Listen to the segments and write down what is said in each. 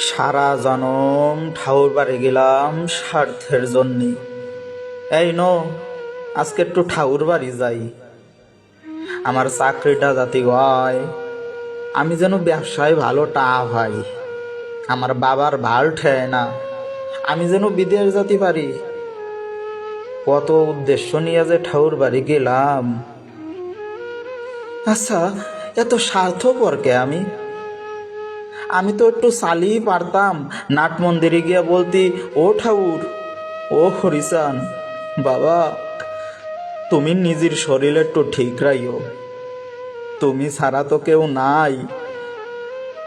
সারা জনম ঠাউর বাড়ি গেলাম স্বার্থের জন্যে। এই নো, আজকে একটু ঠাউর বাড়ি যাই। আমার চাকরিটা যাতে হয়, আমি যেন ব্যবসায় ভালো ভাই। আমার বাবার ভাল ঠেয় না, আমি যেন বিদেশ যেতে পারি। কত উদ্দেশ্য নিয়ে যে ঠাউর বাড়ি গেলাম। আচ্ছা, এত স্বার্থপর কে আমি তো একটু চালিয়ে পারতাম নাট মন্দিরে গিয়া বলতি, ও ঠাউর, ও হরিচান বাবা, তুমি নিজের শরীর একটু ঠিক রাইও, তুমি ছাড়া তো কেউ নাই।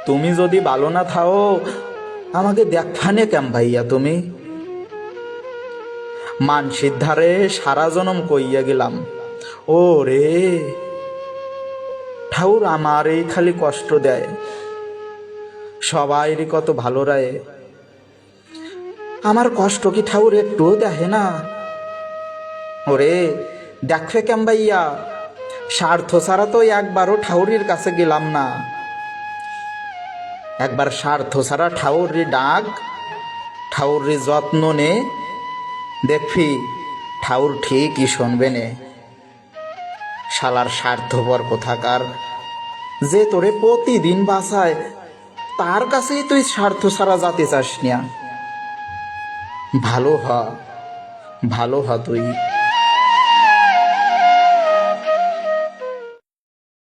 তুমি যদি ভালো না থাও, আমাকে দেখফানে কেম ভাইয়া তুমি। মানসির ধারে সারা জনম কইয়া গেলাম, ও রে ঠাউর আমার এই খালি কষ্ট দেয়, সবাইরই কত ভালো রায়। আমার কষ্ট কি ঠাউর একটু দেখে না? ওরে দেখবে কেম ভাইয়া, স্বার্থ ছাড়া তো একবারও ঠাউরির কাছে গেলাম না। একবার স্বার্থ ছাড়া ঠাউরি ডাক, ঠাউরি যত্ন নে, দেখবি ঠাউর ঠিকই শুনবে নে। শালার স্বার্থপর কোথাকার, যে তোরে প্রতিদিন বাঁচায়, তার কাছেই তুই স্বার্থ ছাড়া যাতে চাস না। ভালো হ, ভালো হ তুই।